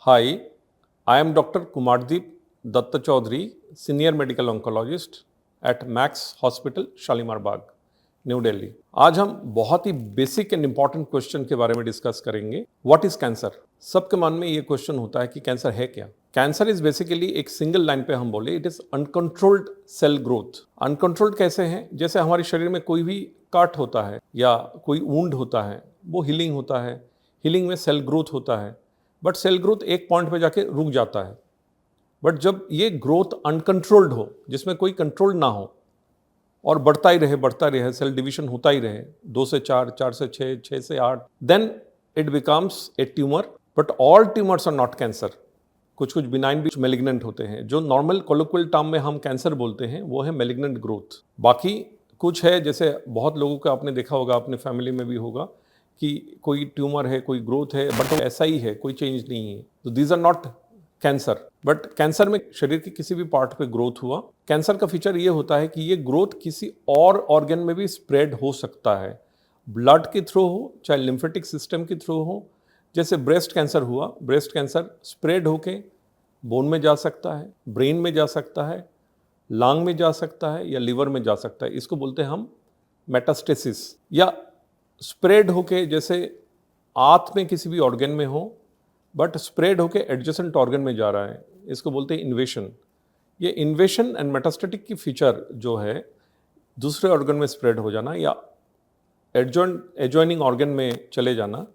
Hi, I am Dr. Kumardeep Datta Chaudhary, Senior Medical Oncologist at Max Hospital, Shalimar Bagh, new Delhi. आज हम बहुत ही basic and important question के बारे में discuss करेंगे। What is cancer? सबके मन में ये क्वेश्चन होता है कि कैंसर है क्या? कैंसर इज बेसिकली, एक सिंगल लाइन पे हम बोले, it is uncontrolled cell growth. Uncontrolled कैसे है? जैसे हमारे शरीर में कोई भी काट होता है या कोई वुंड होता है, वो हीलिंग होता है, हीलिंग में सेल ग्रोथ होता है, बट सेल ग्रोथ एक पॉइंट पे जाके रुक जाता है। बट जब ये ग्रोथ अनकंट्रोल्ड हो, जिसमें कोई कंट्रोल ना हो और बढ़ता ही रहे, सेल डिवीजन होता ही रहे, 2 से 4, 4 से 6, 6 से 8, then it becomes a tumour. But all tumours are not cancer. कुछ कुछ बिनाइन भी मेलिग्नेंट होते हैं। जो नॉर्मल कोलोक्वियल टर्म में हम कैंसर बोलते हैं वो है मेलिग्नेंट ग्रोथ। बाकी कुछ है, जैसे बहुत लोगों का आपने देखा होगा, अपने फैमिली में भी होगा कि कोई ट्यूमर है, कोई ग्रोथ है, बट ऐसा ही है, कोई चेंज नहीं है। तो these are not cancer. But cancer में शरीर के किसी भी पार्ट पे ग्रोथ हुआ। कैंसर का फीचर ये होता है कि ये ग्रोथ किसी और ऑर्गन में भी स्प्रेड हो सकता है, ब्लड के थ्रू हो, चाहे लिम्फेटिक सिस्टम के थ्रू हो। जैसे ब्रेस्ट कैंसर हुआ, ब्रेस्ट कैंसर स्प्रेड होके बोन में जा सकता है, ब्रेन में जा सकता है, लंग में जा सकता है, या लिवर में जा सकता है। इसको बोलते हैं हम मेटास्टेसिस। या स्प्रेड होके जैसे आंत में किसी भी ऑर्गन में हो, बट स्प्रेड होके एडजेसेंट ऑर्गन में जा रहा है, इसको बोलते हैं इन्वेशन। ये इन्वेशन एंड मेटास्टेटिक की फीचर जो है, दूसरे ऑर्गन में स्प्रेड हो जाना या एडजॉइनिंग ऑर्गन में चले जाना,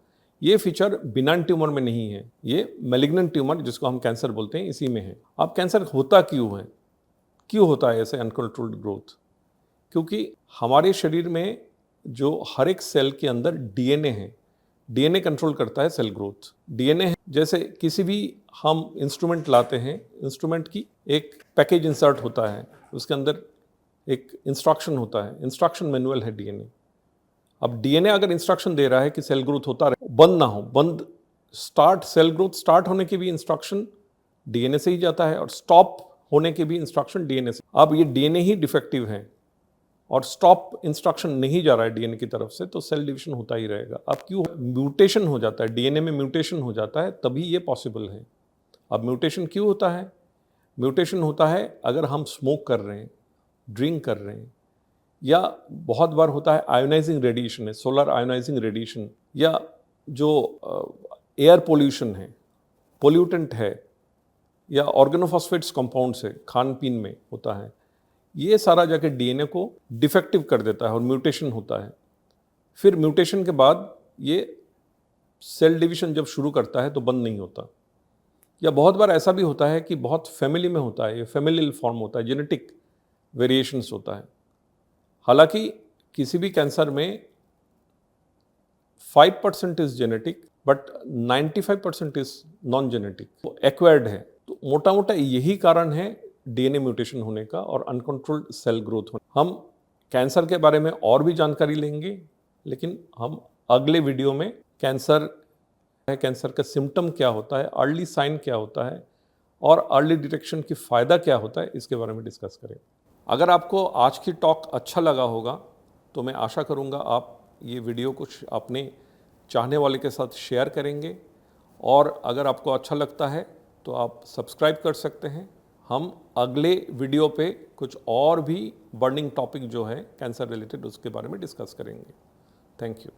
ये फीचर बिनाइन ट्यूमर में नहीं है। ये मेलिग्नेंट ट्यूमर, जिसको हम कैंसर बोलते हैं, इसी में है। अब कैंसर होता क्यों है? क्यों होता है ऐसे अनकंट्रोल्ड ग्रोथ? क्योंकि हमारे शरीर में जो हर एक सेल के अंदर डीएनए है, डीएनए कंट्रोल करता है सेल ग्रोथ। डीएनए जैसे किसी भी हम इंस्ट्रूमेंट लाते हैं, इंस्ट्रूमेंट की एक पैकेज इंसर्ट होता है, उसके अंदर एक इंस्ट्रक्शन होता है, इंस्ट्रक्शन मैनुअल है डीएनए। अब डीएनए अगर इंस्ट्रक्शन दे रहा है कि सेल ग्रोथ होता रहे, बंद ना हो, बंद स्टार्ट, सेल ग्रोथ स्टार्ट होने की भी इंस्ट्रक्शन डीएनए से ही जाता है और स्टॉप होने की भी इंस्ट्रक्शन डीएनए से। अब ये डीएनए ही डिफेक्टिव है और स्टॉप इंस्ट्रक्शन नहीं जा रहा है डीएनए की तरफ से, तो सेल डिवीजन होता ही रहेगा। अब क्यों? म्यूटेशन हो जाता है, डीएनए में म्यूटेशन हो जाता है, तभी ये पॉसिबल है। अब म्यूटेशन क्यों होता है? म्यूटेशन होता है अगर हम स्मोक कर रहे हैं, ड्रिंक कर रहे हैं, या बहुत बार होता है आयोनाइजिंग रेडिएशन है, सोलर आयोनाइजिंग रेडिएशन, या जो एयर पोल्यूशन है, पोल्यूटेंट है, या ऑर्गेनोफॉस्फेट्स कंपाउंड्स है, खान पीन में होता है। ये सारा जाके डीएनए को डिफेक्टिव कर देता है और म्यूटेशन होता है। फिर म्यूटेशन के बाद ये सेल डिवीजन जब शुरू करता है तो बंद नहीं होता। या बहुत बार ऐसा भी होता है कि बहुत फैमिली में होता है, ये फैमिलियल फॉर्म होता है, जेनेटिक वेरिएशंस होता है। हालांकि किसी भी कैंसर में 5% is genetic, but 95% is non genetic, acquired है। तो मोटा मोटा यही कारण है डीएनए म्यूटेशन होने का और अनकंट्रोल्ड सेल ग्रोथ होने। हम कैंसर के बारे में और भी जानकारी लेंगे, लेकिन हम अगले वीडियो में कैंसर है, कैंसर का सिम्टम क्या होता है, अर्ली साइन क्या होता है और अर्ली डिटेक्शन की फ़ायदा क्या होता है, इसके बारे में डिस्कस करें। अगर आपको आज की टॉक अच्छा लगा होगा तो मैं आशा करूँगा आप ये वीडियो कुछ अपने चाहने वाले के साथ शेयर करेंगे, और अगर आपको अच्छा लगता है तो आप सब्सक्राइब कर सकते हैं। हम अगले वीडियो पे कुछ और भी बर्निंग टॉपिक जो है कैंसर रिलेटेड, उसके बारे में डिस्कस करेंगे। Thank you.